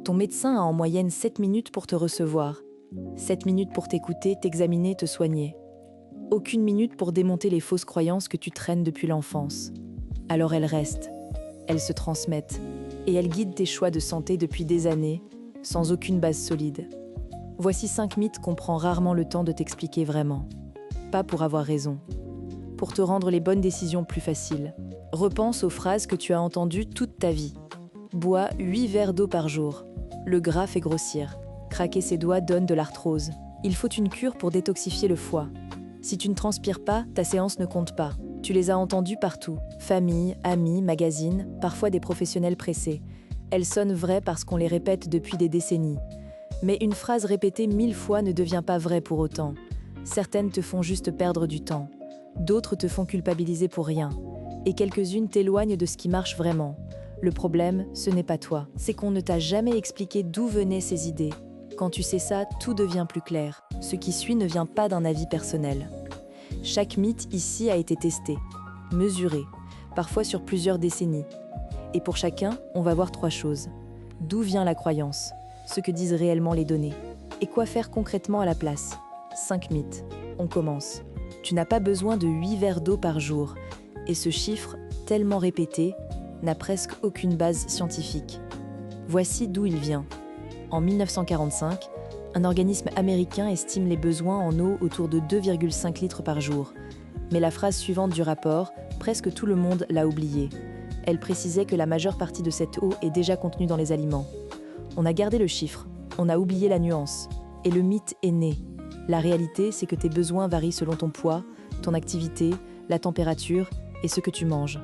Ton médecin a en moyenne 7 minutes pour te recevoir. 7 minutes pour t'écouter, t'examiner, te soigner. Aucune minute pour démonter les fausses croyances que tu traînes depuis l'enfance. Alors elles restent, elles se transmettent, et elles guident tes choix de santé depuis des années, sans aucune base solide. Voici 5 mythes qu'on prend rarement le temps de t'expliquer vraiment. Pas pour avoir raison, pour te rendre les bonnes décisions plus faciles. Repense aux phrases que tu as entendues toute ta vie. Bois 8 verres d'eau par jour. Le gras fait grossir. Craquer ses doigts donne de l'arthrose. Il faut une cure pour détoxifier le foie. Si tu ne transpires pas, ta séance ne compte pas. Tu les as entendues partout. Famille, amis, magazines, parfois des professionnels pressés. Elles sonnent vraies parce qu'on les répète depuis des décennies. Mais une phrase répétée 1000 fois ne devient pas vraie pour autant. Certaines te font juste perdre du temps. D'autres te font culpabiliser pour rien. Et quelques-unes t'éloignent de ce qui marche vraiment. Le problème, ce n'est pas toi. C'est qu'on ne t'a jamais expliqué d'où venaient ces idées. Quand tu sais ça, tout devient plus clair. Ce qui suit ne vient pas d'un avis personnel. Chaque mythe ici a été testé, mesuré, parfois sur plusieurs décennies. Et pour chacun, on va voir 3 choses. D'où vient la croyance? Ce que disent réellement les données. Et quoi faire concrètement à la place? 5 mythes. On commence. Tu n'as pas besoin de 8 verres d'eau par jour. Et ce chiffre, tellement répété, n'a presque aucune base scientifique. Voici d'où il vient. En 1945, un organisme américain estime les besoins en eau autour de 2,5 litres par jour. Mais la phrase suivante du rapport, presque tout le monde l'a oubliée. Elle précisait que la majeure partie de cette eau est déjà contenue dans les aliments. On a gardé le chiffre, on a oublié la nuance, et le mythe est né. La réalité, c'est que tes besoins varient selon ton poids, ton activité, la température et ce que tu manges.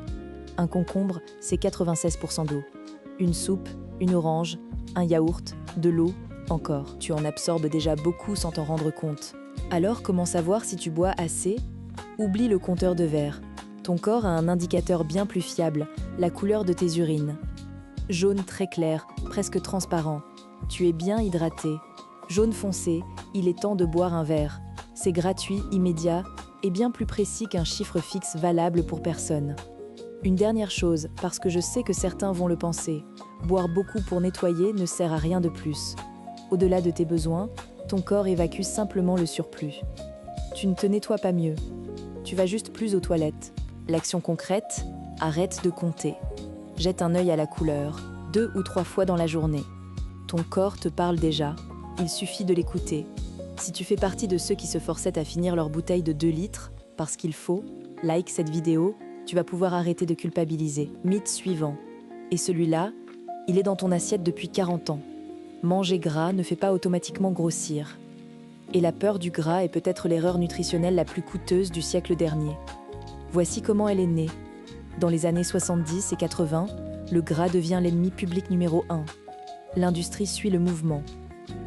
Un concombre, c'est 96% d'eau. Une soupe, une orange, un yaourt, de l'eau, encore. Tu en absorbes déjà beaucoup sans t'en rendre compte. Alors, comment savoir si tu bois assez? Oublie le compteur de verre. Ton corps a un indicateur bien plus fiable, la couleur de tes urines. Jaune très clair, presque transparent. Tu es bien hydraté. Jaune foncé, il est temps de boire un verre. C'est gratuit, immédiat et bien plus précis qu'un chiffre fixe valable pour personne. Une dernière chose, parce que je sais que certains vont le penser. Boire beaucoup pour nettoyer ne sert à rien de plus. Au-delà de tes besoins, ton corps évacue simplement le surplus. Tu ne te nettoies pas mieux. Tu vas juste plus aux toilettes. L'action concrète, arrête de compter. Jette un œil à la couleur, 2 ou 3 fois dans la journée. Ton corps te parle déjà, il suffit de l'écouter. Si tu fais partie de ceux qui se forçaient à finir leur bouteille de 2 litres, parce qu'il faut, like cette vidéo, tu vas pouvoir arrêter de culpabiliser. Mythe suivant. Et celui-là, il est dans ton assiette depuis 40 ans. Manger gras ne fait pas automatiquement grossir. Et la peur du gras est peut-être l'erreur nutritionnelle la plus coûteuse du siècle dernier. Voici comment elle est née. Dans les années 70 et 80, le gras devient l'ennemi public numéro 1. L'industrie suit le mouvement.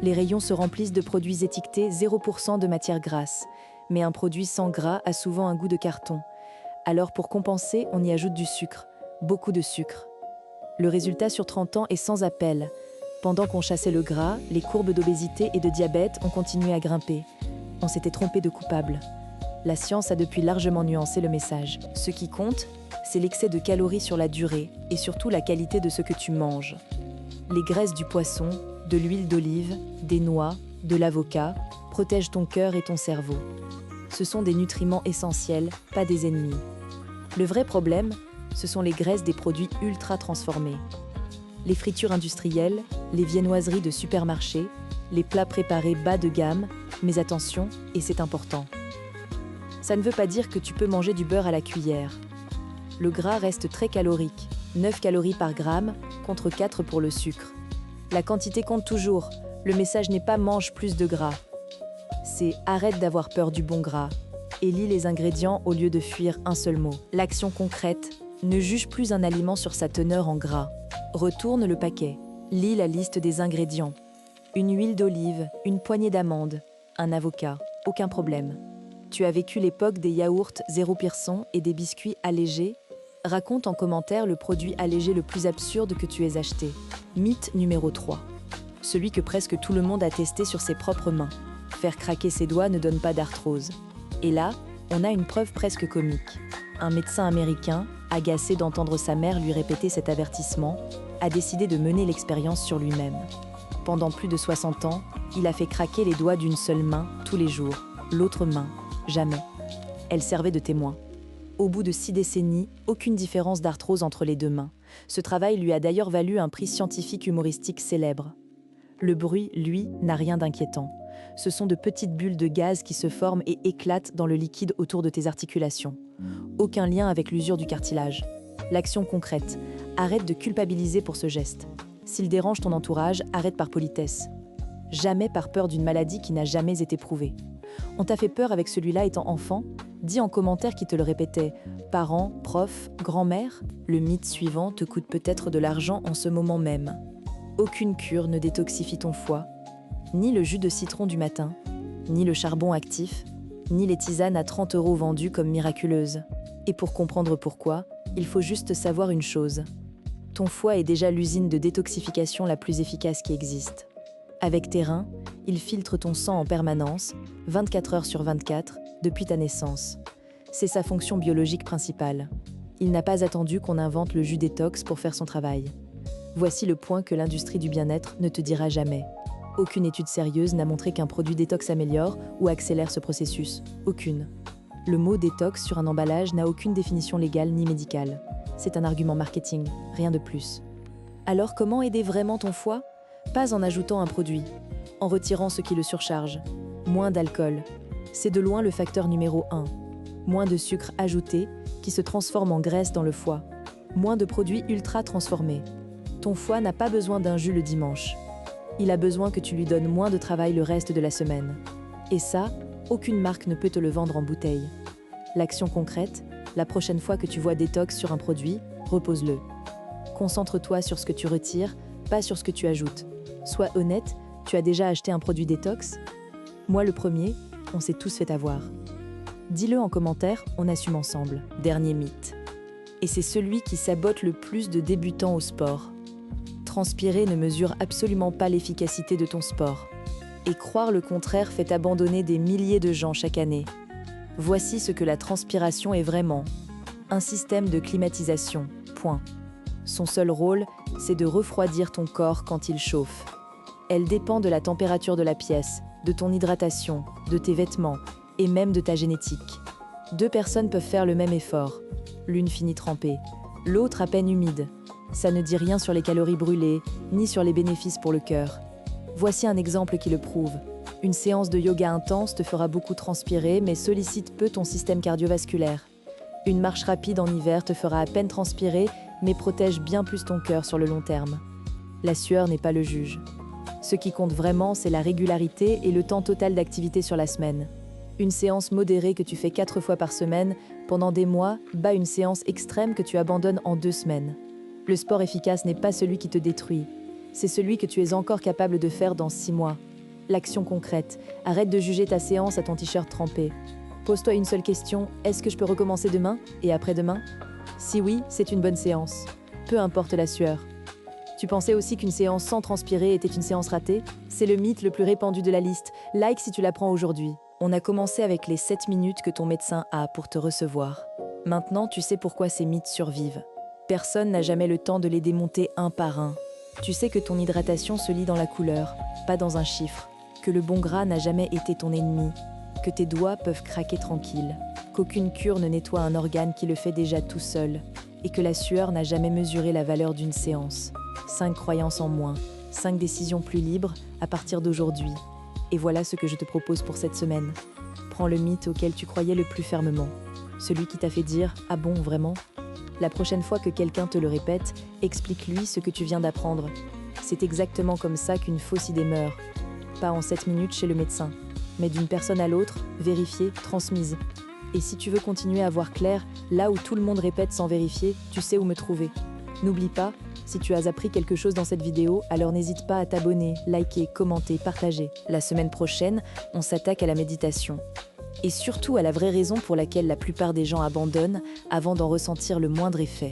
Les rayons se remplissent de produits étiquetés 0% de matière grasse. Mais un produit sans gras a souvent un goût de carton. Alors pour compenser, on y ajoute du sucre, beaucoup de sucre. Le résultat sur 30 ans est sans appel. Pendant qu'on chassait le gras, les courbes d'obésité et de diabète ont continué à grimper. On s'était trompé de coupable. La science a depuis largement nuancé le message. Ce qui compte, c'est l'excès de calories sur la durée et surtout la qualité de ce que tu manges. Les graisses du poisson, de l'huile d'olive, des noix, de l'avocat protègent ton cœur et ton cerveau. Ce sont des nutriments essentiels, pas des ennemis. Le vrai problème, ce sont les graisses des produits ultra transformés. Les fritures industrielles, les viennoiseries de supermarché, les plats préparés bas de gamme, mais attention, et c'est important. Ça ne veut pas dire que tu peux manger du beurre à la cuillère. Le gras reste très calorique, 9 calories par gramme contre 4 pour le sucre. La quantité compte toujours, le message n'est pas mange plus de gras. C'est arrête d'avoir peur du bon gras et lis les ingrédients au lieu de fuir un seul mot. L'action concrète, ne juge plus un aliment sur sa teneur en gras. Retourne le paquet. Lis la liste des ingrédients. Une huile d'olive, une poignée d'amandes, un avocat, aucun problème. Tu as vécu l'époque des yaourts 0% et des biscuits allégés? Raconte en commentaire le produit allégé le plus absurde que tu aies acheté. Mythe numéro 3. Celui que presque tout le monde a testé sur ses propres mains. Faire craquer ses doigts ne donne pas d'arthrose. Et là, on a une preuve presque comique. Un médecin américain, agacé d'entendre sa mère lui répéter cet avertissement, a décidé de mener l'expérience sur lui-même. Pendant plus de 60 ans, il a fait craquer les doigts d'une seule main tous les jours, l'autre main, jamais. Elle servait de témoin. Au bout de 6 décennies, aucune différence d'arthrose entre les deux mains. Ce travail lui a d'ailleurs valu un prix scientifique humoristique célèbre. Le bruit, lui, n'a rien d'inquiétant. Ce sont de petites bulles de gaz qui se forment et éclatent dans le liquide autour de tes articulations. Aucun lien avec l'usure du cartilage. L'action concrète. Arrête de culpabiliser pour ce geste. S'il dérange ton entourage, arrête par politesse. Jamais par peur d'une maladie qui n'a jamais été prouvée. On t'a fait peur avec celui-là étant enfant? Dis en commentaire qui te le répétait. Parents, profs, grand-mère? Le mythe suivant te coûte peut-être de l'argent en ce moment même. Aucune cure ne détoxifie ton foie. Ni le jus de citron du matin, ni le charbon actif, ni les tisanes à 30 € vendues comme miraculeuses. Et pour comprendre pourquoi, il faut juste savoir une chose. Ton foie est déjà l'usine de détoxification la plus efficace qui existe. Avec tes reins, il filtre ton sang en permanence, 24 heures sur 24, depuis ta naissance. C'est sa fonction biologique principale. Il n'a pas attendu qu'on invente le jus détox pour faire son travail. Voici le point que l'industrie du bien-être ne te dira jamais. Aucune étude sérieuse n'a montré qu'un produit détox améliore ou accélère ce processus. Aucune. Le mot détox sur un emballage n'a aucune définition légale ni médicale. C'est un argument marketing, rien de plus. Alors comment aider vraiment ton foie? Pas en ajoutant un produit, en retirant ce qui le surcharge. Moins d'alcool. C'est de loin le facteur numéro 1. Moins de sucre ajouté qui se transforme en graisse dans le foie. Moins de produits ultra transformés. Ton foie n'a pas besoin d'un jus le dimanche. Il a besoin que tu lui donnes moins de travail le reste de la semaine. Et ça, aucune marque ne peut te le vendre en bouteille. L'action concrète, la prochaine fois que tu vois détox sur un produit, repose-le. Concentre-toi sur ce que tu retires, pas sur ce que tu ajoutes. Sois honnête, tu as déjà acheté un produit détox? Moi le premier, on s'est tous fait avoir. Dis-le en commentaire, on assume ensemble. Dernier mythe. Et c'est celui qui sabote le plus de débutants au sport. Transpirer ne mesure absolument pas l'efficacité de ton sport. Et croire le contraire fait abandonner des milliers de gens chaque année. Voici ce que la transpiration est vraiment. Un système de climatisation, point. Son seul rôle, c'est de refroidir ton corps quand il chauffe. Elle dépend de la température de la pièce, de ton hydratation, de tes vêtements et même de ta génétique. 2 personnes peuvent faire le même effort. L'une finit trempée, l'autre à peine humide. Ça ne dit rien sur les calories brûlées, ni sur les bénéfices pour le cœur. Voici un exemple qui le prouve. Une séance de yoga intense te fera beaucoup transpirer, mais sollicite peu ton système cardiovasculaire. Une marche rapide en hiver te fera à peine transpirer, mais protège bien plus ton cœur sur le long terme. La sueur n'est pas le juge. Ce qui compte vraiment, c'est la régularité et le temps total d'activité sur la semaine. Une séance modérée que tu fais 4 fois par semaine, pendant des mois, bat une séance extrême que tu abandonnes en 2 semaines. Le sport efficace n'est pas celui qui te détruit. C'est celui que tu es encore capable de faire dans 6 mois. L'action concrète. Arrête de juger ta séance à ton t-shirt trempé. Pose-toi une seule question, est-ce que je peux recommencer demain et après-demain? Si oui, c'est une bonne séance. Peu importe la sueur. Tu pensais aussi qu'une séance sans transpirer était une séance ratée? C'est le mythe le plus répandu de la liste. Like si tu l'apprends aujourd'hui. On a commencé avec les 7 minutes que ton médecin a pour te recevoir. Maintenant, tu sais pourquoi ces mythes survivent. Personne n'a jamais le temps de les démonter un par un. Tu sais que ton hydratation se lit dans la couleur, pas dans un chiffre. Que le bon gras n'a jamais été ton ennemi. Que tes doigts peuvent craquer tranquilles. Qu'aucune cure ne nettoie un organe qui le fait déjà tout seul. Et que la sueur n'a jamais mesuré la valeur d'une séance. 5 croyances en moins, 5 décisions plus libres à partir d'aujourd'hui. Et voilà ce que je te propose pour cette semaine. Prends le mythe auquel tu croyais le plus fermement. Celui qui t'a fait dire « Ah bon, vraiment ?» La prochaine fois que quelqu'un te le répète, explique-lui ce que tu viens d'apprendre. C'est exactement comme ça qu'une fausse idée meurt. Pas en 7 minutes chez le médecin, mais d'une personne à l'autre, vérifiée, transmise. Et si tu veux continuer à voir clair, là où tout le monde répète sans vérifier, tu sais où me trouver. N'oublie pas, si tu as appris quelque chose dans cette vidéo, alors n'hésite pas à t'abonner, liker, commenter, partager. La semaine prochaine, on s'attaque à la méditation. Et surtout à la vraie raison pour laquelle la plupart des gens abandonnent avant d'en ressentir le moindre effet.